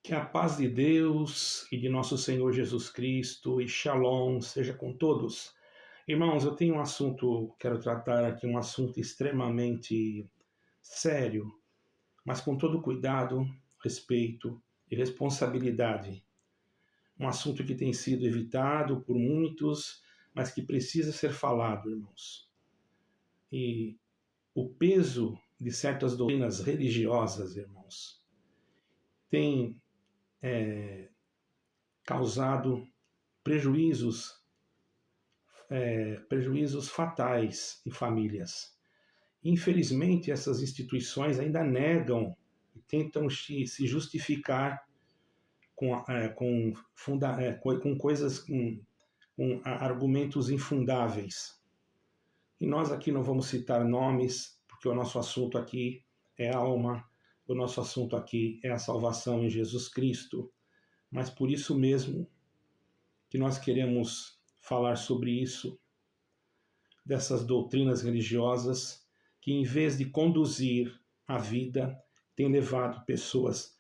Que a paz de Deus e de nosso Senhor Jesus Cristo e Shalom seja com todos. Irmãos, eu tenho um assunto, quero tratar aqui um assunto extremamente sério, mas com todo cuidado, respeito e responsabilidade. Um assunto que tem sido evitado por muitos, mas que precisa ser falado, irmãos. E o peso de certas doutrinas religiosas, irmãos, tem causado prejuízos fatais em famílias. Infelizmente, essas instituições ainda negam e tentam se justificar com coisas, com argumentos infundáveis. E nós aqui não vamos citar nomes, porque o nosso assunto aqui é alma, o nosso assunto aqui é a salvação em Jesus Cristo. Mas por isso mesmo que nós queremos falar sobre isso, dessas doutrinas religiosas que, em vez de conduzir a vida, têm levado pessoas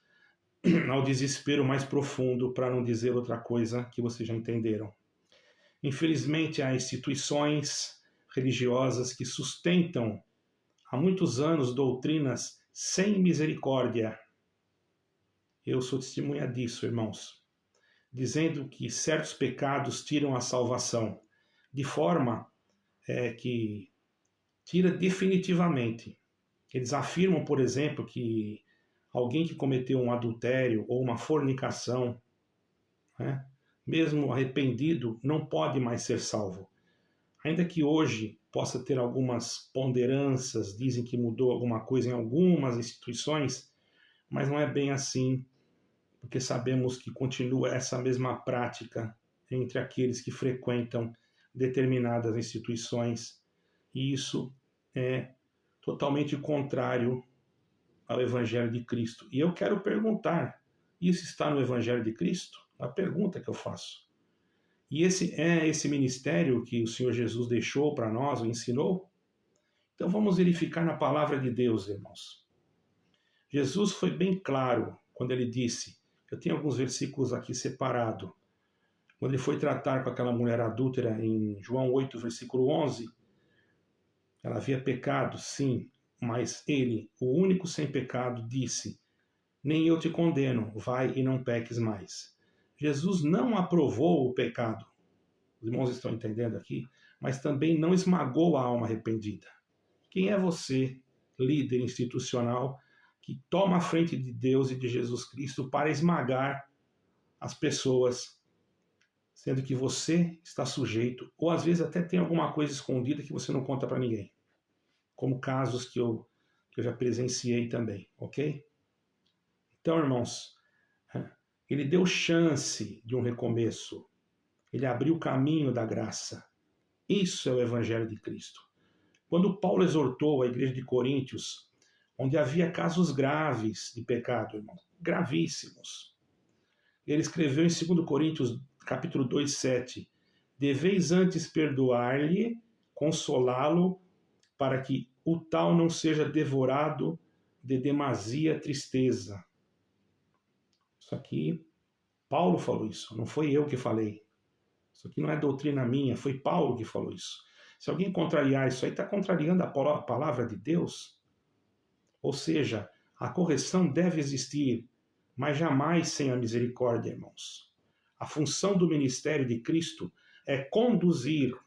ao desespero mais profundo, para não dizer outra coisa que vocês já entenderam. Infelizmente, há instituições religiosas que sustentam há muitos anos doutrinas sem misericórdia. Eu sou testemunha disso, irmãos, dizendo que certos pecados tiram a salvação, de forma que tira definitivamente. Eles afirmam, por exemplo, que alguém que cometeu um adultério ou uma fornicação, né, mesmo arrependido, não pode mais ser salvo. Ainda que hoje possa ter algumas ponderâncias, dizem que mudou alguma coisa em algumas instituições, mas não é bem assim, porque sabemos que continua essa mesma prática entre aqueles que frequentam determinadas instituições, e isso é totalmente contrário ao Evangelho de Cristo. E eu quero perguntar, isso está no Evangelho de Cristo? A pergunta que eu faço. E esse ministério que o Senhor Jesus deixou para nós, ou ensinou? Então vamos verificar na palavra de Deus, irmãos. Jesus foi bem claro quando ele disse, eu tenho alguns versículos aqui separados, quando ele foi tratar com aquela mulher adúltera em João 8, versículo 11, ela havia pecado, sim, mas ele, o único sem pecado, disse, nem eu te condeno, vai e não peques mais. Jesus não aprovou o pecado, os irmãos estão entendendo aqui, mas também não esmagou a alma arrependida. Quem é você, líder institucional, que toma a frente de Deus e de Jesus Cristo para esmagar as pessoas, sendo que você está sujeito, ou às vezes até tem alguma coisa escondida que você não conta para ninguém, como casos que eu já presenciei também, ok? Então, irmãos, ele deu chance de um recomeço, ele abriu o caminho da graça. Isso é o Evangelho de Cristo. Quando Paulo exortou a igreja de Coríntios, onde havia casos graves de pecado, irmão, gravíssimos, ele escreveu em 2 Coríntios, capítulo 2, 7, deveis antes perdoar-lhe, consolá-lo, para que o tal não seja devorado de demasia tristeza. Isso aqui, Paulo falou isso, não foi eu que falei. Isso aqui não é doutrina minha, foi Paulo que falou isso. Se alguém contrariar isso aí, está contrariando a palavra de Deus. Ou seja, a correção deve existir, mas jamais sem a misericórdia, irmãos. A função do ministério de Cristo é conduzir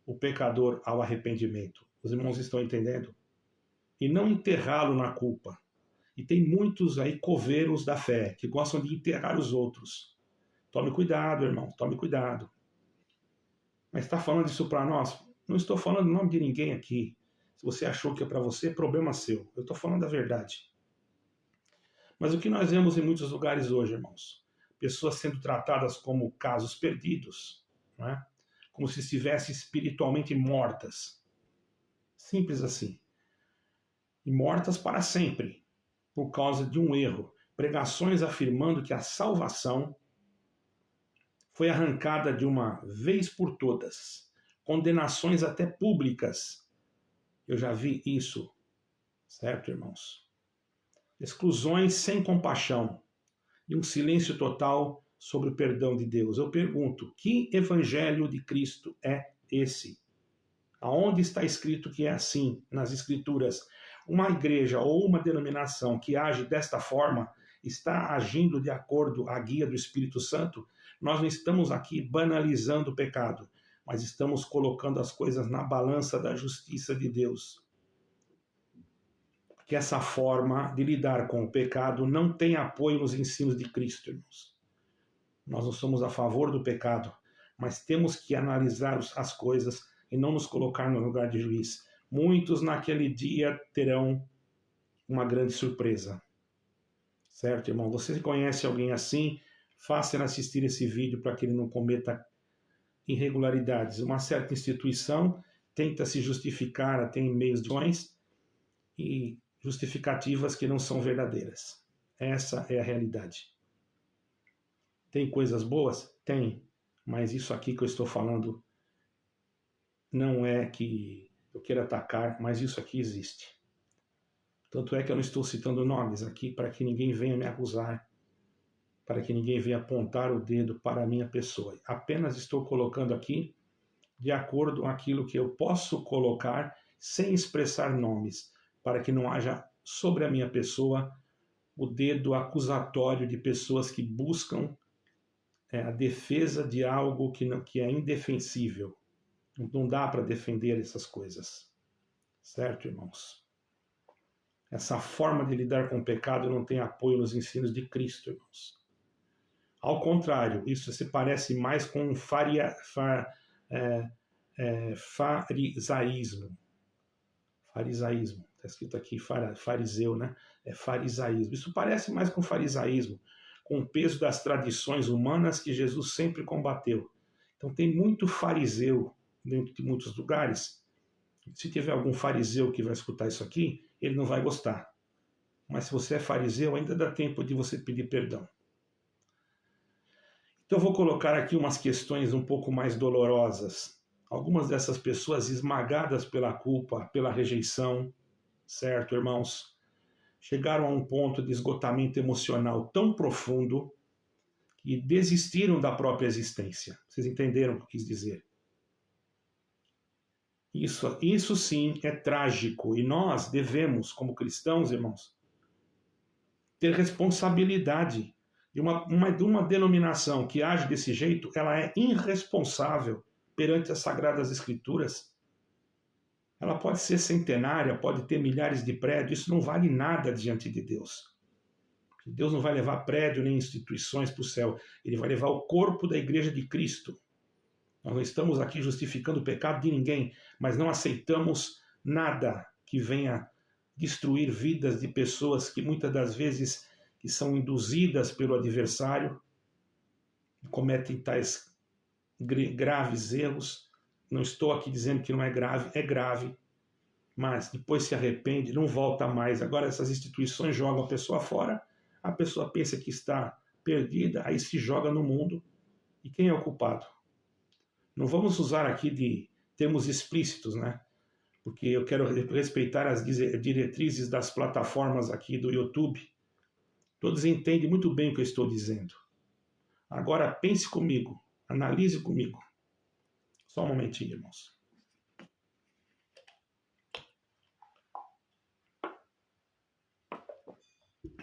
o pecador ao arrependimento. Os irmãos estão entendendo? E não enterrá-lo na culpa. E tem muitos aí coveiros da fé, que gostam de enterrar os outros. Tome cuidado, irmão, tome cuidado. Mas está falando isso para nós? Não estou falando em nome de ninguém aqui. Se você achou que é para você, problema seu. Eu estou falando a verdade. Mas o que nós vemos em muitos lugares hoje, irmãos? Pessoas sendo tratadas como casos perdidos, não é? Como se estivessem espiritualmente mortas. Simples assim. E mortas para sempre, por causa de um erro. Pregações afirmando que a salvação foi arrancada de uma vez por todas. Condenações até públicas. Eu já vi isso, certo, irmãos? Exclusões sem compaixão. e um silêncio total sobre o perdão de Deus. Eu pergunto, que evangelho de Cristo é esse? Aonde está escrito que é assim nas Escrituras? Uma igreja ou uma denominação que age desta forma está agindo de acordo à guia do Espírito Santo? Nós não estamos aqui banalizando o pecado, mas estamos colocando as coisas na balança da justiça de Deus. Porque essa forma de lidar com o pecado não tem apoio nos ensinos de Cristo, irmãos. Nós não somos a favor do pecado, mas temos que analisar as coisas e não nos colocar no lugar de juiz. Muitos naquele dia terão uma grande surpresa. Certo, irmão? Você conhece alguém assim? Faça ele assistir esse vídeo para que ele não cometa irregularidades. Uma certa instituição tenta se justificar, tem meios de ações e justificativas que não são verdadeiras. Essa é a realidade. Tem coisas boas? Tem. Mas isso aqui que eu estou falando não é que eu queira atacar, mas isso aqui existe. Tanto é que eu não estou citando nomes aqui para que ninguém venha me acusar, para que ninguém venha apontar o dedo para a minha pessoa. Apenas estou colocando aqui de acordo com aquilo que eu posso colocar sem expressar nomes, para que não haja sobre a minha pessoa o dedo acusatório de pessoas que buscam a defesa de algo que é indefensível. Não dá para defender essas coisas. Certo, irmãos? Essa forma de lidar com o pecado não tem apoio nos ensinos de Cristo, irmãos. Ao contrário, isso se parece mais com um farisaísmo. Farisaísmo. Está escrito aqui fariseu, né? É farisaísmo. Isso parece mais com farisaísmo, com o peso das tradições humanas que Jesus sempre combateu. Então tem muito fariseu dentro de muitos lugares. Se tiver algum fariseu que vai escutar isso aqui, ele não vai gostar. Mas se você é fariseu, ainda dá tempo de você pedir perdão. Então eu vou colocar aqui umas questões um pouco mais dolorosas. Algumas dessas pessoas esmagadas pela culpa, pela rejeição, certo, irmãos? Chegaram a um ponto de esgotamento emocional tão profundo que desistiram da própria existência. Vocês entenderam o que eu quis dizer? Isso sim é trágico e nós devemos, como cristãos, irmãos, ter responsabilidade de uma denominação que age desse jeito. Ela é irresponsável perante as Sagradas Escrituras. Ela pode ser centenária, pode ter milhares de prédios, isso não vale nada diante de Deus. Deus não vai levar prédio nem instituições para o céu, ele vai levar o corpo da igreja de Cristo. Nós não estamos aqui justificando o pecado de ninguém, mas não aceitamos nada que venha destruir vidas de pessoas que muitas das vezes que são induzidas pelo adversário, cometem tais graves erros. Não estou aqui dizendo que não é grave, mas depois se arrepende, não volta mais. Agora essas instituições jogam a pessoa fora, a pessoa pensa que está perdida, aí se joga no mundo. E quem é o culpado? Não vamos usar aqui de termos explícitos, né? Porque eu quero respeitar as diretrizes das plataformas aqui do YouTube. Todos entendem muito bem o que eu estou dizendo. Agora pense comigo, analise comigo. Só um momentinho, irmãos.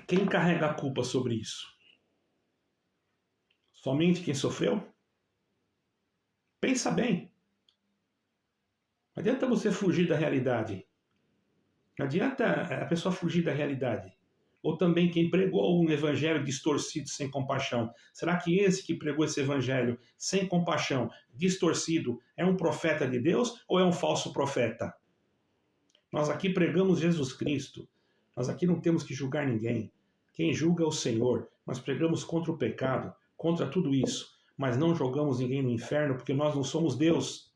Quem carrega a culpa sobre isso? Somente quem sofreu? Pensa bem. Não adianta você fugir da realidade. Não adianta a pessoa fugir da realidade. Ou também quem pregou um evangelho distorcido, sem compaixão. Será que esse que pregou esse evangelho sem compaixão, distorcido, é um profeta de Deus ou é um falso profeta? Nós aqui pregamos Jesus Cristo. Nós aqui não temos que julgar ninguém. Quem julga é o Senhor. Nós pregamos contra o pecado, contra tudo isso. Mas não jogamos ninguém no inferno porque nós não somos Deus.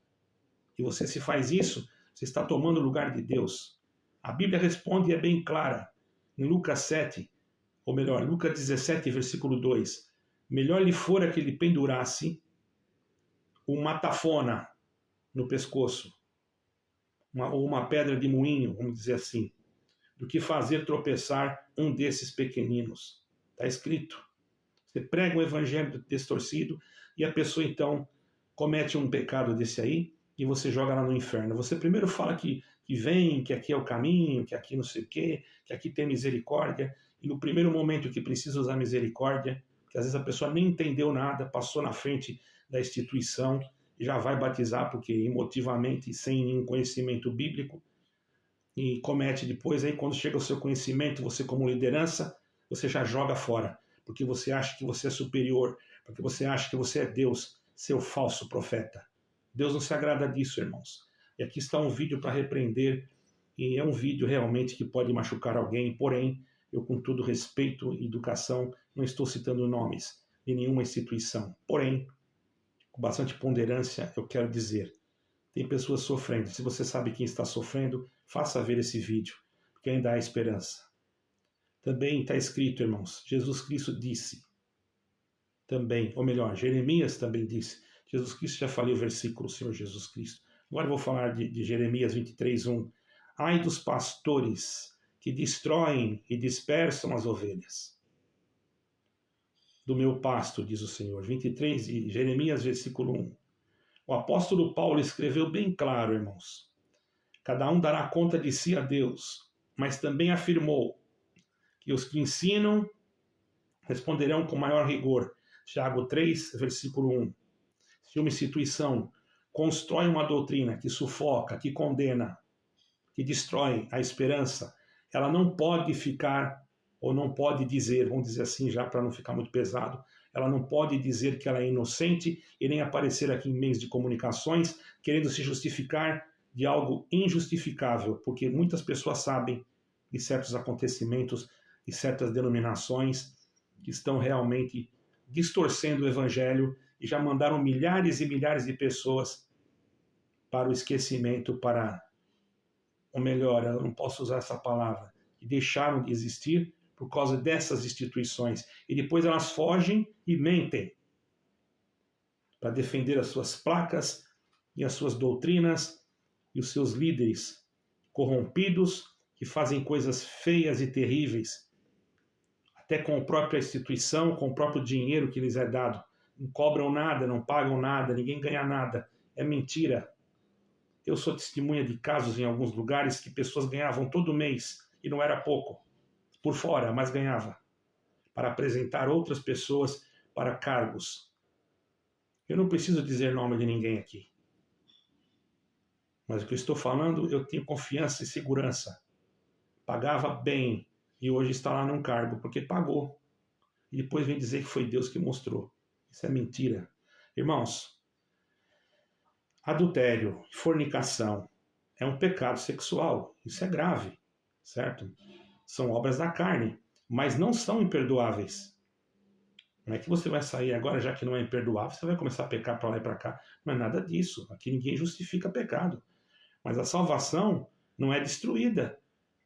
E você, se faz isso, você está tomando o lugar de Deus. A Bíblia responde e é bem clara. Em Lucas 7, ou melhor, Lucas 17, versículo 2. Melhor lhe fora que ele pendurasse uma tafona no pescoço, ou uma pedra de moinho, vamos dizer assim, do que fazer tropeçar um desses pequeninos. Está escrito. Você prega um evangelho distorcido e a pessoa então comete um pecado desse aí e você joga ela no inferno. Você primeiro fala que vem, que aqui é o caminho, que aqui não sei o quê, que aqui tem misericórdia, e no primeiro momento que precisa usar misericórdia, que às vezes a pessoa nem entendeu nada, passou na frente da instituição, já vai batizar porque emotivamente, sem nenhum conhecimento bíblico, e comete depois, aí quando chega o seu conhecimento, você como liderança, você já joga fora, porque você acha que você é superior, porque você acha que você é Deus, seu falso profeta. Deus não se agrada disso, irmãos. E aqui está um vídeo para repreender, e é um vídeo realmente que pode machucar alguém, porém, eu com todo respeito e educação, não estou citando nomes de nenhuma instituição. Porém, com bastante ponderância, eu quero dizer, tem pessoas sofrendo. Se você sabe quem está sofrendo, faça ver esse vídeo, porque ainda há esperança. Também está escrito, irmãos, Jesus Cristo disse, também, ou melhor, Jeremias também disse, Jesus Cristo, já falei o versículo, Senhor Jesus Cristo. Agora eu vou falar de Jeremias 23:1. Ai dos pastores que destroem e dispersam as ovelhas do meu pasto, diz o Senhor. 23, e Jeremias, versículo 1. O apóstolo Paulo escreveu bem claro, irmãos. Cada um dará conta de si a Deus, mas também afirmou que os que ensinam responderão com maior rigor. Tiago 3, versículo 1. Se uma instituição constrói uma doutrina que sufoca, que condena, que destrói a esperança, ela não pode ficar, ou não pode dizer, vamos dizer assim já para não ficar muito pesado, ela não pode dizer que ela é inocente e nem aparecer aqui em meios de comunicações querendo se justificar de algo injustificável, porque muitas pessoas sabem de certos acontecimentos e certas denominações que estão realmente distorcendo o evangelho e já mandaram milhares e milhares de pessoas para o esquecimento, ou melhor, eu não posso usar essa palavra, que deixaram de existir por causa dessas instituições. E depois elas fogem e mentem para defender as suas placas e as suas doutrinas e os seus líderes corrompidos que fazem coisas feias e terríveis, até com a própria instituição, com o próprio dinheiro que lhes é dado. Não cobram nada, não pagam nada, ninguém ganha nada. É mentira. Eu sou testemunha de casos em alguns lugares que pessoas ganhavam todo mês, e não era pouco, por fora, mas ganhava, para apresentar outras pessoas para cargos. Eu não preciso dizer nome de ninguém aqui. Mas o que eu estou falando, eu tenho confiança e segurança. Pagava bem e hoje está lá num cargo, porque pagou. E depois vem dizer que foi Deus que mostrou. Isso é mentira. Irmãos, adultério, fornicação, é um pecado sexual. Isso é grave, certo? São obras da carne, mas não são imperdoáveis. Não é que você vai sair agora, já que não é imperdoável, você vai começar a pecar para lá e para cá. Não é nada disso. Aqui ninguém justifica pecado. Mas a salvação não é destruída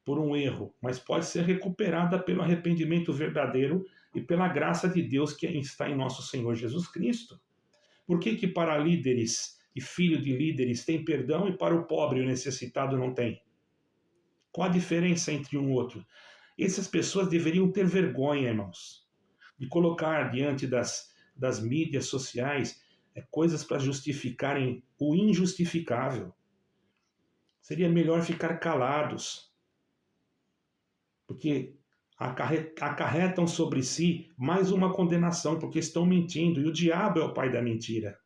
por um erro, mas pode ser recuperada pelo arrependimento verdadeiro e pela graça de Deus que está em nosso Senhor Jesus Cristo. Por que para líderes e filho de líderes tem perdão e para o pobre e o necessitado não tem? Qual a diferença entre um e outro? Essas pessoas deveriam ter vergonha, irmãos, de colocar diante das mídias sociais coisas para justificarem o injustificável. Seria melhor ficar calados, porque acarretam sobre si mais uma condenação, porque estão mentindo, e o diabo é o pai da mentira.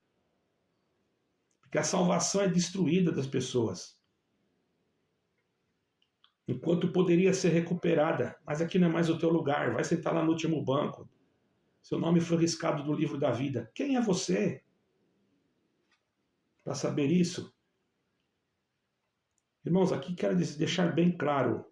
Porque a salvação é destruída das pessoas, enquanto poderia ser recuperada, mas aqui não é mais o teu lugar, vai sentar lá no último banco, seu nome foi riscado do livro da vida. Quem é você para saber isso? Irmãos, aqui quero deixar bem claro,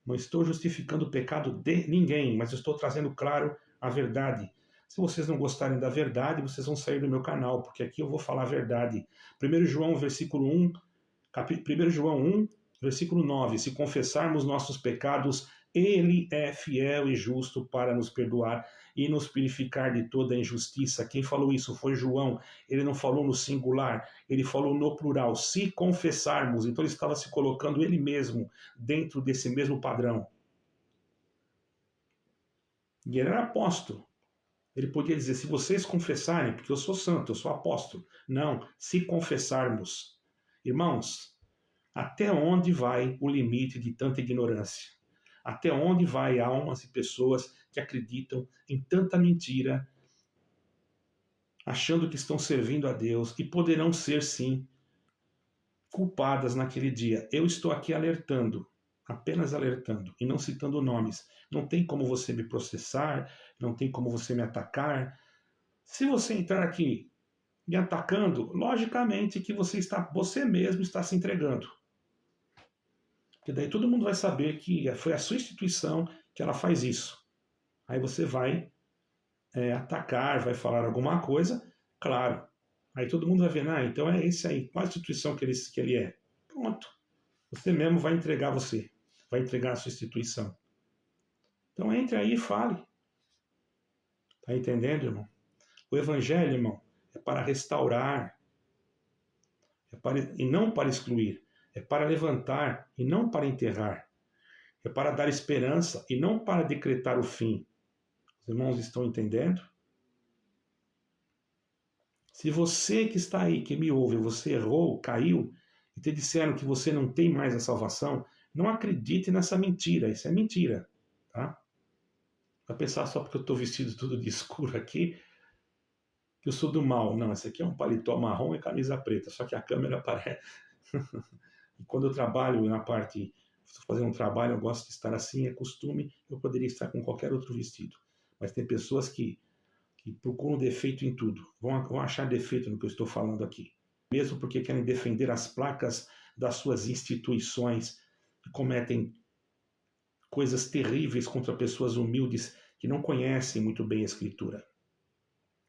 não estou justificando o pecado de ninguém, mas estou trazendo claro a verdade. Se vocês não gostarem da verdade, vocês vão sair do meu canal, porque aqui eu vou falar a verdade. 1 João, versículo 1, 1 João 1, versículo 9. Se confessarmos nossos pecados, Ele é fiel e justo para nos perdoar e nos purificar de toda injustiça. Quem falou isso foi João. Ele não falou no singular, ele falou no plural. Se confessarmos, então ele estava se colocando ele mesmo dentro desse mesmo padrão. E ele era apóstolo. Ele podia dizer, se vocês confessarem, porque eu sou santo, eu sou apóstolo. Não, se confessarmos. Irmãos, até onde vai o limite de tanta ignorância? Até onde vai almas e pessoas que acreditam em tanta mentira, achando que estão servindo a Deus e poderão ser, sim, culpadas naquele dia? Eu estou aqui alertando, apenas alertando, e não citando nomes. Não tem como você me processar, não tem como você me atacar. Se você entrar aqui me atacando, logicamente que você mesmo está se entregando. Porque daí todo mundo vai saber que foi a sua instituição que ela faz isso. Aí você vai atacar, vai falar alguma coisa, claro. Aí todo mundo vai ver, então é esse aí, qual a instituição que ele é? Pronto. Você mesmo vai entregar vai entregar a sua instituição. Então entre aí e fale. Tá entendendo, irmão? O evangelho, irmão, é para restaurar, e não para excluir. É para levantar e não para enterrar. É para dar esperança e não para decretar o fim. Os irmãos estão entendendo? Se você que está aí, que me ouve, você errou, caiu, e te disseram que você não tem mais a salvação, não acredite nessa mentira. Isso é mentira. Tá? Vai pensar só porque eu estou vestido tudo de escuro aqui, que eu sou do mal. Não, esse aqui é um paletó marrom e camisa preta, só que a câmera aparece. E quando eu trabalho na parte, estou fazendo um trabalho, eu gosto de estar assim, é costume, eu poderia estar com qualquer outro vestido. Mas tem pessoas que procuram defeito em tudo, vão achar defeito no que eu estou falando aqui. Mesmo porque querem defender as placas das suas instituições, que cometem coisas terríveis contra pessoas humildes que não conhecem muito bem a Escritura.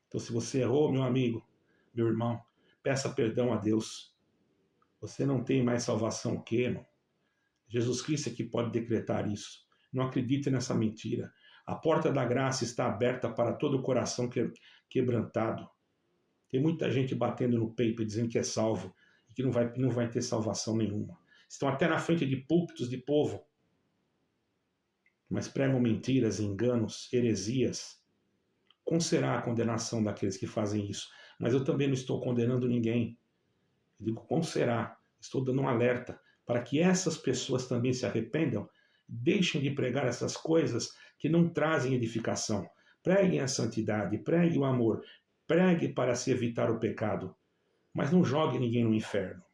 Então, se você errou, meu amigo, meu irmão, peça perdão a Deus. Você não tem mais salvação o quê, irmão? Jesus Cristo é que pode decretar isso. Não acredite nessa mentira. A porta da graça está aberta para todo o coração quebrantado. Tem muita gente batendo no peito dizendo que é salvo e que não vai ter salvação nenhuma. Estão até na frente de púlpitos de povo, mas pregam mentiras, enganos, heresias. Como será a condenação daqueles que fazem isso? Mas eu também não estou condenando ninguém. Eu digo, como será? Estou dando um alerta para que essas pessoas também se arrependam, deixem de pregar essas coisas que não trazem edificação. Preguem a santidade, pregue o amor, pregue para se evitar o pecado, mas não jogue ninguém no inferno.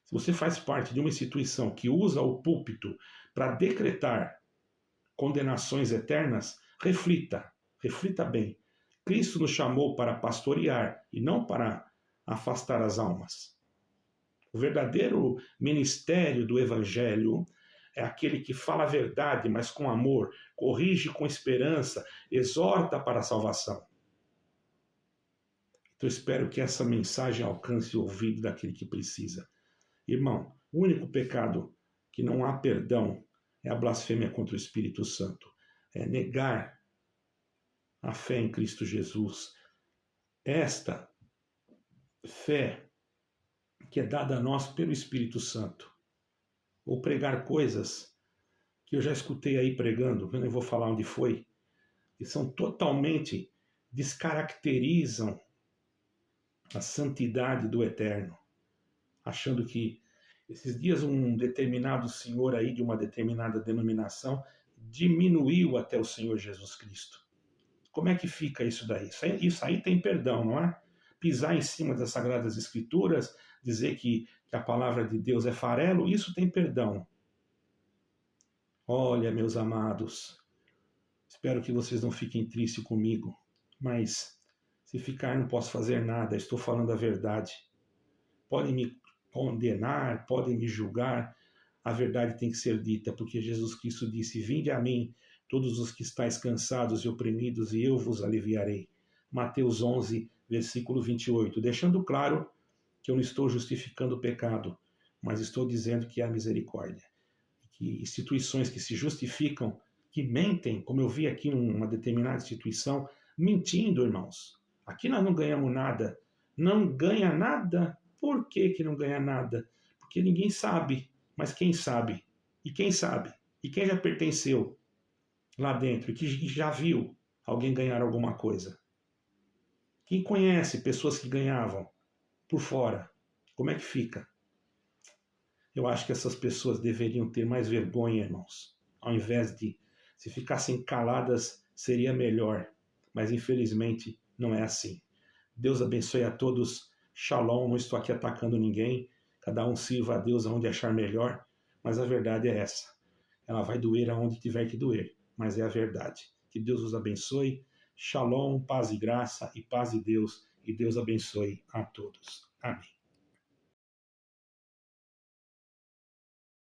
Se você faz parte de uma instituição que usa o púlpito para decretar condenações eternas, reflita bem. Cristo nos chamou para pastorear e não para afastar as almas. O verdadeiro ministério do Evangelho é aquele que fala a verdade, mas com amor, corrige com esperança, exorta para a salvação. Então espero que essa mensagem alcance o ouvido daquele que precisa. Irmão, o único pecado que não há perdão é a blasfêmia contra o Espírito Santo. É negar a fé em Cristo Jesus. Esta fé que é dada a nós pelo Espírito Santo. Ou pregar coisas que eu já escutei aí pregando, eu nem vou falar onde foi, que são totalmente, descaracterizam a santidade do Eterno, achando que esses dias um determinado senhor aí de uma determinada denominação diminuiu até o Senhor Jesus Cristo. Como é que fica isso daí? Isso aí tem perdão, não é? Pisar em cima das Sagradas Escrituras, dizer que a palavra de Deus é farelo, isso tem perdão. Olha, meus amados, espero que vocês não fiquem tristes comigo, mas se ficar não posso fazer nada, estou falando a verdade. Podem me condenar, podem me julgar, a verdade tem que ser dita, porque Jesus Cristo disse, vinde a mim, todos os que estáis cansados e oprimidos, e eu vos aliviarei. Mateus 11, versículo 28, deixando claro que eu não estou justificando o pecado, mas estou dizendo que há misericórdia. Que instituições que se justificam, que mentem, como eu vi aqui numa determinada instituição, mentindo, irmãos. Aqui nós não ganhamos nada. Não ganha nada. Por que não ganha nada? Porque ninguém sabe. Mas quem sabe? E quem sabe? E quem já pertenceu lá dentro? E que já viu? alguém ganhar alguma coisa? Quem conhece pessoas que ganhavam por fora? Como é que fica? Eu acho que essas pessoas deveriam ter mais vergonha, irmãos. Ao invés de, se ficassem caladas, seria melhor. Mas infelizmente não é assim. Deus abençoe a todos. Shalom, não estou aqui atacando ninguém. Cada um sirva a Deus aonde achar melhor. Mas a verdade é essa. Ela vai doer aonde tiver que doer. Mas é a verdade. Que Deus os abençoe. Shalom, paz e graça e paz de Deus. E Deus abençoe a todos. Amém.